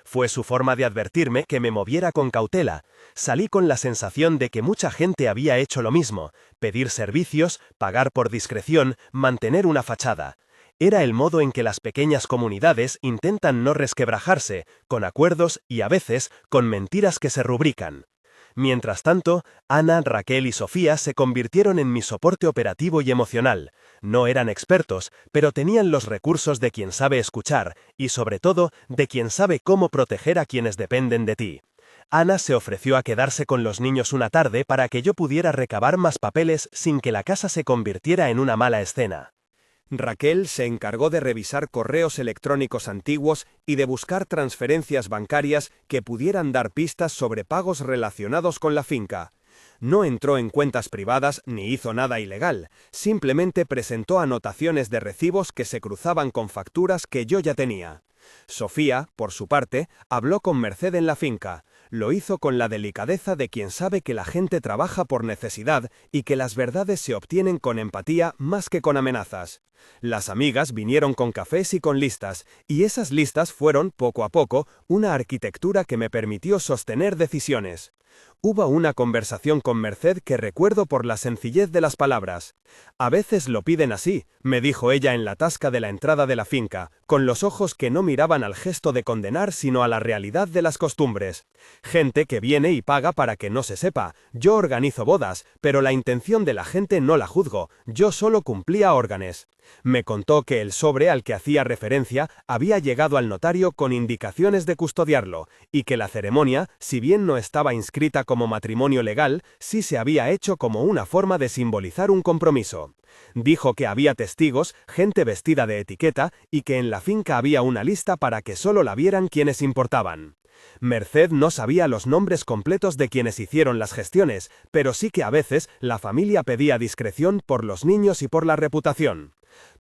Fue su forma de advertirme que me moviera con cautela. Salí con la sensación de que mucha gente había hecho lo mismo: pedir servicios, pagar por discreción, mantener una fachada. Era el modo en que las pequeñas comunidades intentan no resquebrajarse, con acuerdos y a veces con mentiras que se rubrican. Mientras tanto, Ana, Raquel y Sofía se convirtieron en mi soporte operativo y emocional. No eran expertos, pero tenían los recursos de quien sabe escuchar y, sobre todo, de quien sabe cómo proteger a quienes dependen de ti. Ana se ofreció a quedarse con los niños una tarde para que yo pudiera recabar más papeles sin que la casa se convirtiera en una mala escena. Raquel se encargó de revisar correos electrónicos antiguos y de buscar transferencias bancarias que pudieran dar pistas sobre pagos relacionados con la finca. No entró en cuentas privadas ni hizo nada ilegal, simplemente presentó anotaciones de recibos que se cruzaban con facturas que yo ya tenía. Sofía, por su parte, habló con Merced en la finca. Lo hizo con la delicadeza de quien sabe que la gente trabaja por necesidad y que las verdades se obtienen con empatía más que con amenazas. Las amigas vinieron con cafés y con listas, y esas listas fueron, poco a poco, una arquitectura que me permitió sostener decisiones. Hubo una conversación con Merced que recuerdo por la sencillez de las palabras. «A veces lo piden así», me dijo ella en la tasca de la entrada de la finca, con los ojos que no miraban al gesto de condenar sino a la realidad de las costumbres. «Gente que viene y paga para que no se sepa. Yo organizo bodas, pero la intención de la gente no la juzgo. Yo solo cumplía órdenes». Me contó que el sobre al que hacía referencia había llegado al notario con indicaciones de custodiarlo, y que la ceremonia, si bien no estaba inscrita como matrimonio legal, sí se había hecho como una forma de simbolizar un compromiso. Dijo que había testigos, gente vestida de etiqueta, y que en la finca había una lista para que solo la vieran quienes importaban. Merced no sabía los nombres completos de quienes hicieron las gestiones, pero sí que a veces la familia pedía discreción por los niños y por la reputación.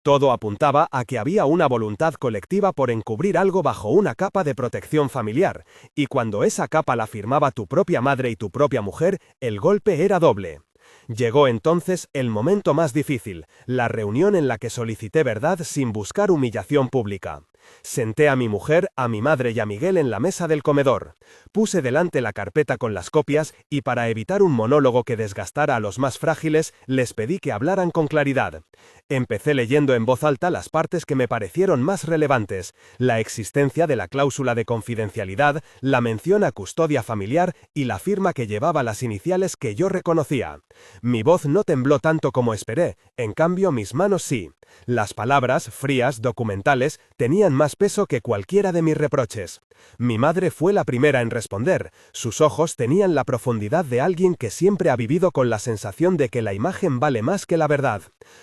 Todo apuntaba a que había una voluntad colectiva por encubrir algo bajo una capa de protección familiar, y cuando esa capa la firmaba tu propia madre y tu propia mujer, el golpe era doble. Llegó entonces el momento más difícil, la reunión en la que solicité verdad sin buscar humillación pública. Senté a mi mujer, a mi madre y a Miguel en la mesa del comedor. Puse delante la carpeta con las copias y para evitar un monólogo que desgastara a los más frágiles, les pedí que hablaran con claridad. Empecé leyendo en voz alta las partes que me parecieron más relevantes, la existencia de la cláusula de confidencialidad, la mención a custodia familiar y la firma que llevaba las iniciales que yo reconocía. Mi voz no tembló tanto como esperé, en cambio mis manos sí. Las palabras, frías, documentales, tenían más peso que cualquiera de mis reproches. Mi madre fue la primera en responder. Sus ojos tenían la profundidad de alguien que siempre ha vivido con la sensación de que la imagen vale más que la verdad.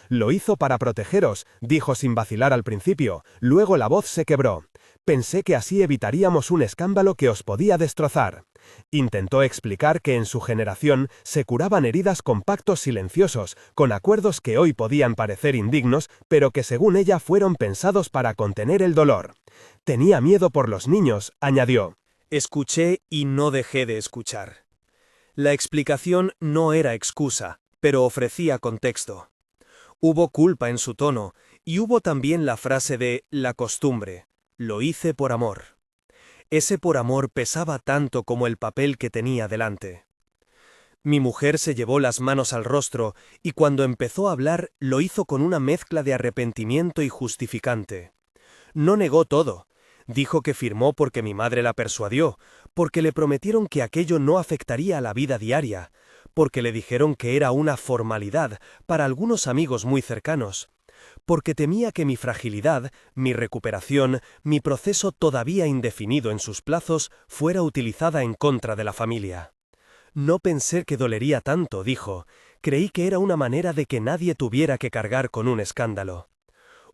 «Lo hizo para protegeros», dijo sin vacilar al principio, luego la voz se quebró. «Pensé que así evitaríamos un escándalo que os podía destrozar». Intentó explicar que en su generación se curaban heridas con pactos silenciosos, con acuerdos que hoy podían parecer indignos, pero que según ella fueron pensados para contener el dolor. «Tenía miedo por los niños», añadió. Escuché y no dejé de escuchar. La explicación no era excusa, pero ofrecía contexto. Hubo culpa en su tono, y hubo también la frase de «la costumbre». Lo hice por amor. Ese por amor pesaba tanto como el papel que tenía delante. Mi mujer se llevó las manos al rostro y cuando empezó a hablar lo hizo con una mezcla de arrepentimiento y justificante. No negó todo. Dijo que firmó porque mi madre la persuadió, porque le prometieron que aquello no afectaría a la vida diaria, porque le dijeron que era una formalidad para algunos amigos muy cercanos, porque temía que mi fragilidad, mi recuperación, mi proceso todavía indefinido en sus plazos fuera utilizada en contra de la familia. No pensé que dolería tanto, dijo. Creí que era una manera de que nadie tuviera que cargar con un escándalo.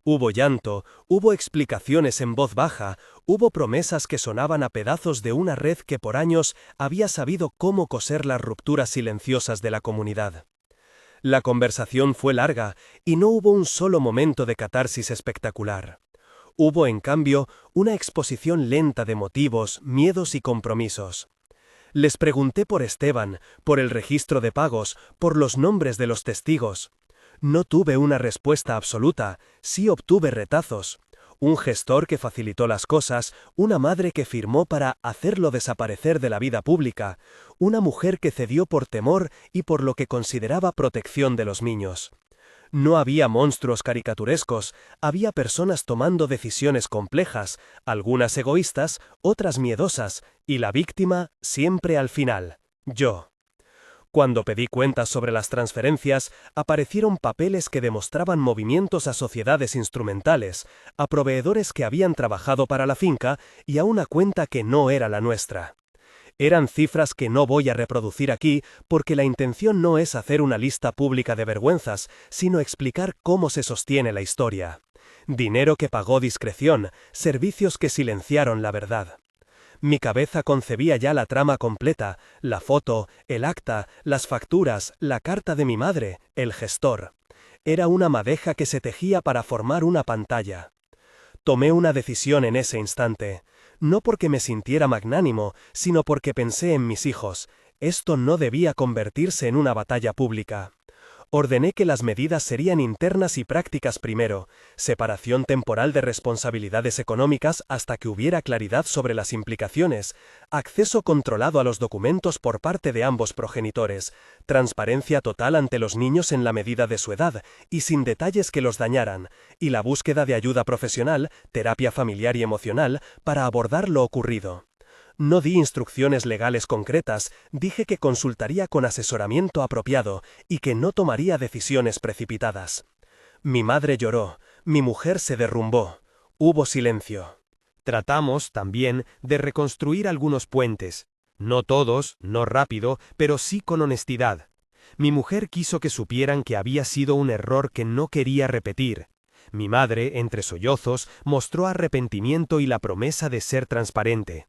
Hubo llanto, hubo explicaciones en voz baja, hubo promesas que sonaban a pedazos de una red que por años había sabido cómo coser las rupturas silenciosas de la comunidad. La conversación fue larga y no hubo un solo momento de catarsis espectacular. Hubo, en cambio, una exposición lenta de motivos, miedos y compromisos. Les pregunté por Esteban, por el registro de pagos, por los nombres de los testigos. No tuve una respuesta absoluta, sí obtuve retazos. Un gestor que facilitó las cosas, una madre que firmó para hacerlo desaparecer de la vida pública, una mujer que cedió por temor y por lo que consideraba protección de los niños. No había monstruos caricaturescos, había personas tomando decisiones complejas, algunas egoístas, otras miedosas, y la víctima siempre al final, yo. Cuando pedí cuentas sobre las transferencias, aparecieron papeles que demostraban movimientos a sociedades instrumentales, a proveedores que habían trabajado para la finca y a una cuenta que no era la nuestra. Eran cifras que no voy a reproducir aquí porque la intención no es hacer una lista pública de vergüenzas, sino explicar cómo se sostiene la historia. Dinero que pagó discreción, servicios que silenciaron la verdad. Mi cabeza concebía ya la trama completa, la foto, el acta, las facturas, la carta de mi madre, el gestor. Era una madeja que se tejía para formar una pantalla. Tomé una decisión en ese instante. No porque me sintiera magnánimo, sino porque pensé en mis hijos. Esto no debía convertirse en una batalla pública. Ordené que las medidas serían internas y prácticas primero, separación temporal de responsabilidades económicas hasta que hubiera claridad sobre las implicaciones, acceso controlado a los documentos por parte de ambos progenitores, transparencia total ante los niños en la medida de su edad y sin detalles que los dañaran, y la búsqueda de ayuda profesional, terapia familiar y emocional, para abordar lo ocurrido. No di instrucciones legales concretas, dije que consultaría con asesoramiento apropiado y que no tomaría decisiones precipitadas. Mi madre lloró, mi mujer se derrumbó, hubo silencio. Tratamos, también, de reconstruir algunos puentes. No todos, no rápido, pero sí con honestidad. Mi mujer quiso que supieran que había sido un error que no quería repetir. Mi madre, entre sollozos, mostró arrepentimiento y la promesa de ser transparente.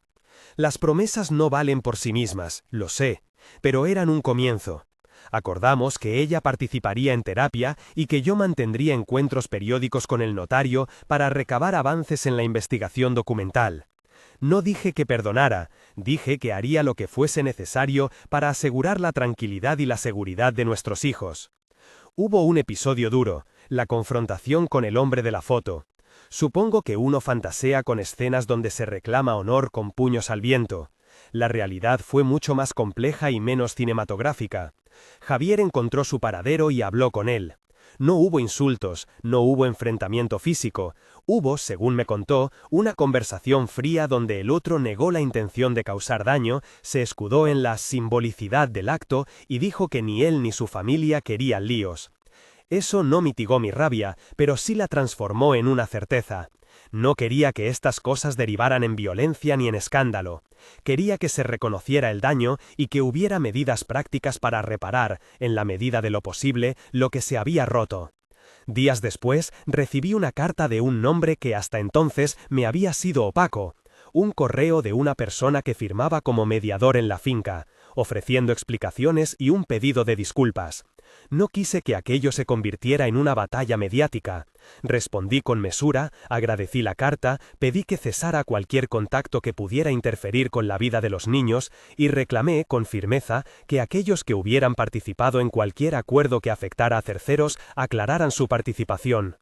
Las promesas no valen por sí mismas, lo sé, pero eran un comienzo. Acordamos que ella participaría en terapia y que yo mantendría encuentros periódicos con el notario para recabar avances en la investigación documental. No dije que perdonara, dije que haría lo que fuese necesario para asegurar la tranquilidad y la seguridad de nuestros hijos. Hubo un episodio duro, la confrontación con el hombre de la foto. Supongo que uno fantasea con escenas donde se reclama honor con puños al viento. La realidad fue mucho más compleja y menos cinematográfica. Javier encontró su paradero y habló con él. No hubo insultos, no hubo enfrentamiento físico. Hubo, según me contó, una conversación fría donde el otro negó la intención de causar daño, se escudó en la simbolicidad del acto y dijo que ni él ni su familia querían líos. Eso no mitigó mi rabia, pero sí la transformó en una certeza. No quería que estas cosas derivaran en violencia ni en escándalo. Quería que se reconociera el daño y que hubiera medidas prácticas para reparar, en la medida de lo posible, lo que se había roto. Días después, recibí una carta de un nombre que hasta entonces me había sido opaco. Un correo de una persona que firmaba como mediador en la finca, ofreciendo explicaciones y un pedido de disculpas. No quise que aquello se convirtiera en una batalla mediática. Respondí con mesura, agradecí la carta, pedí que cesara cualquier contacto que pudiera interferir con la vida de los niños y reclamé, con firmeza, que aquellos que hubieran participado en cualquier acuerdo que afectara a terceros aclararan su participación.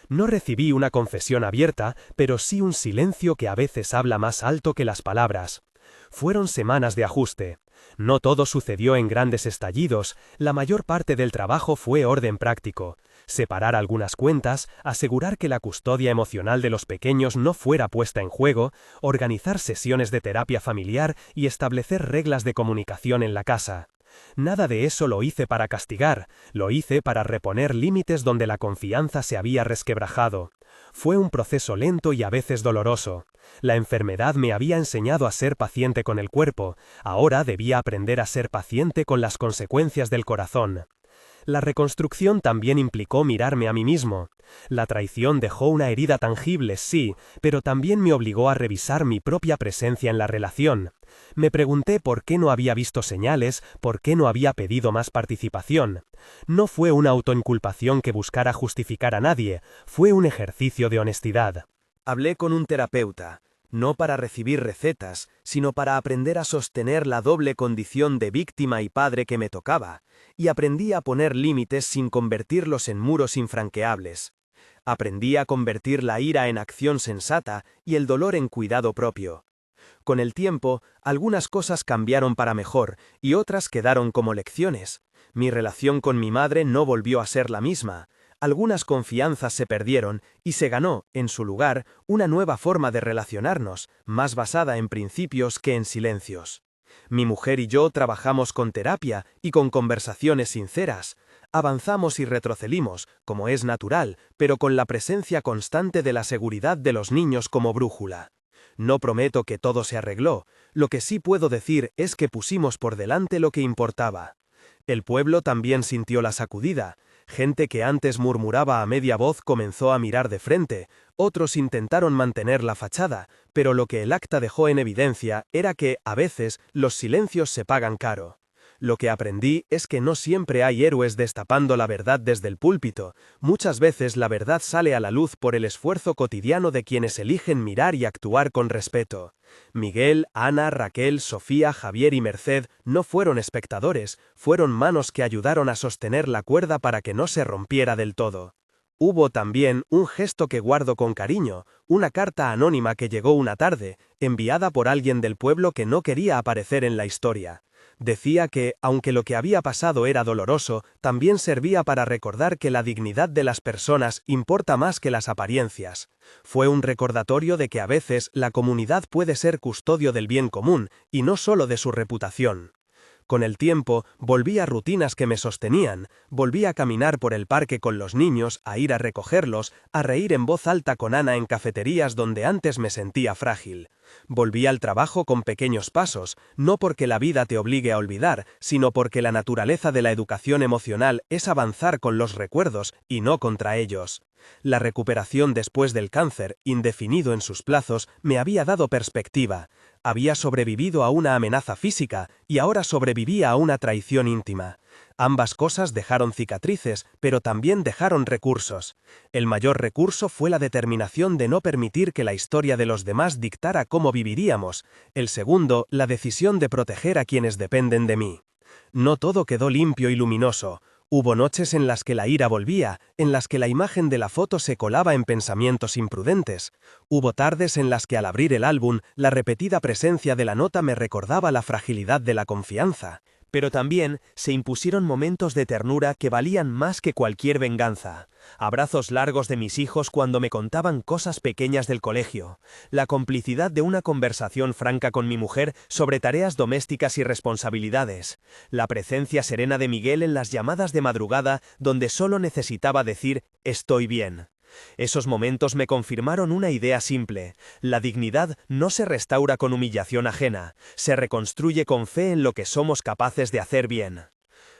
No recibí una confesión abierta, pero sí un silencio que a veces habla más alto que las palabras. Fueron semanas de ajuste. No todo sucedió en grandes estallidos, la mayor parte del trabajo fue orden práctico. Separar algunas cuentas, asegurar que la custodia emocional de los pequeños no fuera puesta en juego, organizar sesiones de terapia familiar y establecer reglas de comunicación en la casa. Nada de eso lo hice para castigar, lo hice para reponer límites donde la confianza se había resquebrajado. Fue un proceso lento y a veces doloroso. La enfermedad me había enseñado a ser paciente con el cuerpo, ahora debía aprender a ser paciente con las consecuencias del corazón. La reconstrucción también implicó mirarme a mí mismo. La traición dejó una herida tangible, sí, pero también me obligó a revisar mi propia presencia en la relación. Me pregunté por qué no había visto señales, por qué no había pedido más participación. No fue una autoinculpación que buscara justificar a nadie, fue un ejercicio de honestidad. Hablé con un terapeuta, no para recibir recetas, sino para aprender a sostener la doble condición de víctima y padre que me tocaba, y aprendí a poner límites sin convertirlos en muros infranqueables. Aprendí a convertir la ira en acción sensata y el dolor en cuidado propio. Con el tiempo, algunas cosas cambiaron para mejor y otras quedaron como lecciones. Mi relación con mi madre no volvió a ser la misma. Algunas confianzas se perdieron y se ganó, en su lugar, una nueva forma de relacionarnos, más basada en principios que en silencios. Mi mujer y yo trabajamos con terapia y con conversaciones sinceras. Avanzamos y retrocedimos, como es natural, pero con la presencia constante de la seguridad de los niños como brújula. No prometo que todo se arregló, lo que sí puedo decir es que pusimos por delante lo que importaba. El pueblo también sintió la sacudida. Gente que antes murmuraba a media voz comenzó a mirar de frente, otros intentaron mantener la fachada, pero lo que el acta dejó en evidencia era que, a veces, los silencios se pagan caro. Lo que aprendí es que no siempre hay héroes destapando la verdad desde el púlpito, muchas veces la verdad sale a la luz por el esfuerzo cotidiano de quienes eligen mirar y actuar con respeto. Miguel, Ana, Raquel, Sofía, Javier y Merced no fueron espectadores, fueron manos que ayudaron a sostener la cuerda para que no se rompiera del todo. Hubo también un gesto que guardo con cariño, una carta anónima que llegó una tarde, enviada por alguien del pueblo que no quería aparecer en la historia. Decía que, aunque lo que había pasado era doloroso, también servía para recordar que la dignidad de las personas importa más que las apariencias. Fue un recordatorio de que a veces la comunidad puede ser custodio del bien común, y no solo de su reputación. Con el tiempo, volví a rutinas que me sostenían, volví a caminar por el parque con los niños, a ir a recogerlos, a reír en voz alta con Ana en cafeterías donde antes me sentía frágil. Volví al trabajo con pequeños pasos, no porque la vida te obligue a olvidar, sino porque la naturaleza de la educación emocional es avanzar con los recuerdos y no contra ellos. La recuperación después del cáncer, indefinido en sus plazos, me había dado perspectiva. Había sobrevivido a una amenaza física y ahora sobrevivía a una traición íntima. Ambas cosas dejaron cicatrices, pero también dejaron recursos. El mayor recurso fue la determinación de no permitir que la historia de los demás dictara cómo viviríamos. El segundo, la decisión de proteger a quienes dependen de mí. No todo quedó limpio y luminoso. Hubo noches en las que la ira volvía, en las que la imagen de la foto se colaba en pensamientos imprudentes. Hubo tardes en las que al abrir el álbum, la repetida presencia de la nota me recordaba la fragilidad de la confianza. Pero también se impusieron momentos de ternura que valían más que cualquier venganza. Abrazos largos de mis hijos cuando me contaban cosas pequeñas del colegio. La complicidad de una conversación franca con mi mujer sobre tareas domésticas y responsabilidades. La presencia serena de Miguel en las llamadas de madrugada donde solo necesitaba decir «estoy bien». Esos momentos me confirmaron una idea simple: la dignidad no se restaura con humillación ajena, se reconstruye con fe en lo que somos capaces de hacer bien.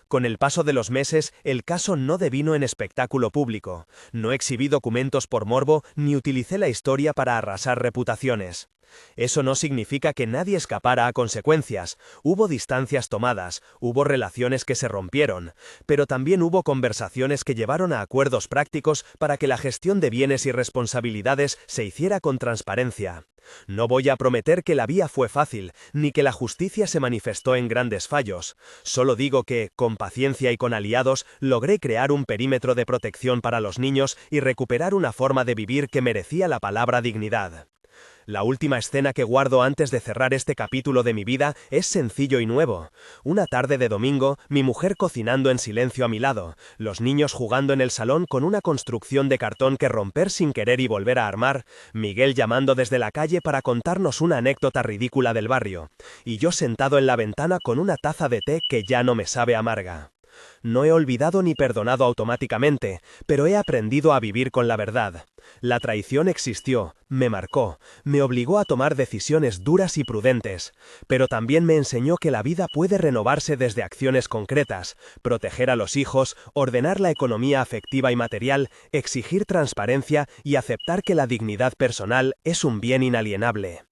Con el paso de los meses, el caso no devino en espectáculo público. No exhibí documentos por morbo ni utilicé la historia para arrasar reputaciones. Eso no significa que nadie escapara a consecuencias. Hubo distancias tomadas, hubo relaciones que se rompieron, pero también hubo conversaciones que llevaron a acuerdos prácticos para que la gestión de bienes y responsabilidades se hiciera con transparencia. No voy a prometer que la vía fue fácil, ni que la justicia se manifestó en grandes fallos. Solo digo que, con paciencia y con aliados, logré crear un perímetro de protección para los niños y recuperar una forma de vivir que merecía la palabra dignidad. La última escena que guardo antes de cerrar este capítulo de mi vida es sencillo y nuevo. Una tarde de domingo, mi mujer cocinando en silencio a mi lado, los niños jugando en el salón con una construcción de cartón que romper sin querer y volver a armar, Miguel llamando desde la calle para contarnos una anécdota ridícula del barrio, y yo sentado en la ventana con una taza de té que ya no me sabe amarga. No he olvidado ni perdonado automáticamente, pero he aprendido a vivir con la verdad. La traición existió, me marcó, me obligó a tomar decisiones duras y prudentes, pero también me enseñó que la vida puede renovarse desde acciones concretas, proteger a los hijos, ordenar la economía afectiva y material, exigir transparencia y aceptar que la dignidad personal es un bien inalienable.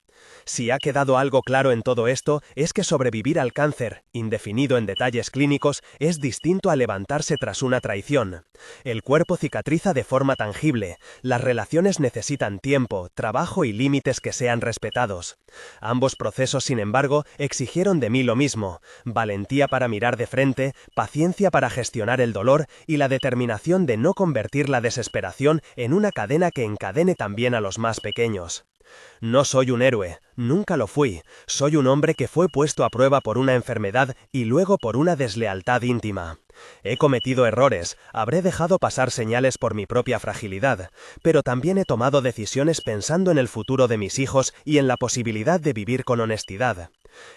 Si ha quedado algo claro en todo esto, es que sobrevivir al cáncer, indefinido en detalles clínicos, es distinto a levantarse tras una traición. El cuerpo cicatriza de forma tangible, las relaciones necesitan tiempo, trabajo y límites que sean respetados. Ambos procesos, sin embargo, exigieron de mí lo mismo: valentía para mirar de frente, paciencia para gestionar el dolor y la determinación de no convertir la desesperación en una cadena que encadene también a los más pequeños. No soy un héroe, nunca lo fui, soy un hombre que fue puesto a prueba por una enfermedad y luego por una deslealtad íntima. He cometido errores, habré dejado pasar señales por mi propia fragilidad, pero también he tomado decisiones pensando en el futuro de mis hijos y en la posibilidad de vivir con honestidad.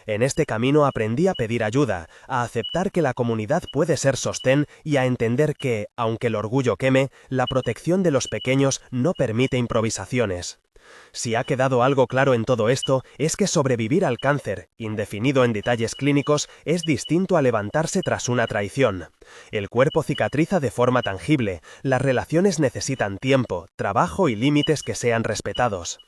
En este camino aprendí a pedir ayuda, a aceptar que la comunidad puede ser sostén y a entender que, aunque el orgullo queme, la protección de los pequeños no permite improvisaciones. Si ha quedado algo claro en todo esto, es que sobrevivir al cáncer, indefinido en detalles clínicos, es distinto a levantarse tras una traición. El cuerpo cicatriza de forma tangible, las relaciones necesitan tiempo, trabajo y límites que sean respetados.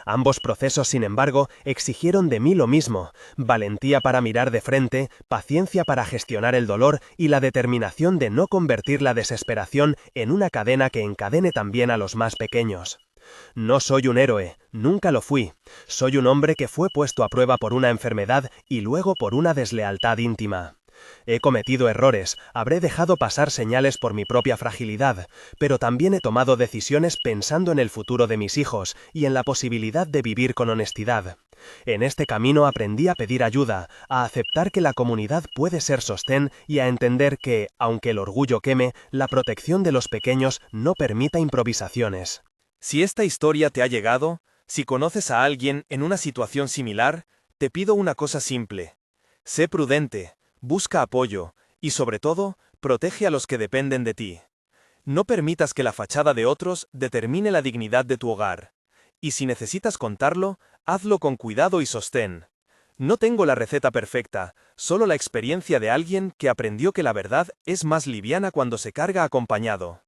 Ambos procesos, sin embargo, exigieron de mí lo mismo: valentía para mirar de frente, paciencia para gestionar el dolor y la determinación de no convertir la desesperación en una cadena que encadene también a los más pequeños. No soy un héroe, nunca lo fui. Soy un hombre que fue puesto a prueba por una enfermedad y luego por una deslealtad íntima. He cometido errores, habré dejado pasar señales por mi propia fragilidad, pero también he tomado decisiones pensando en el futuro de mis hijos y en la posibilidad de vivir con honestidad. En este camino aprendí a pedir ayuda, a aceptar que la comunidad puede ser sostén y a entender que, aunque el orgullo queme, la protección de los pequeños no permita improvisaciones. Si esta historia te ha llegado, si conoces a alguien en una situación similar, te pido una cosa simple. Sé prudente, busca apoyo, y sobre todo, protege a los que dependen de ti. No permitas que la fachada de otros determine la dignidad de tu hogar. Y si necesitas contarlo, hazlo con cuidado y sostén. No tengo la receta perfecta, solo la experiencia de alguien que aprendió que la verdad es más liviana cuando se carga acompañado.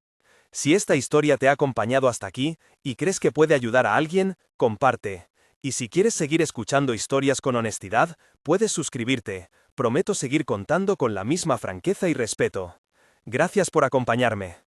Si esta historia te ha acompañado hasta aquí, y crees que puede ayudar a alguien, comparte. Y si quieres seguir escuchando historias con honestidad, puedes suscribirte. Prometo seguir contando con la misma franqueza y respeto. Gracias por acompañarme.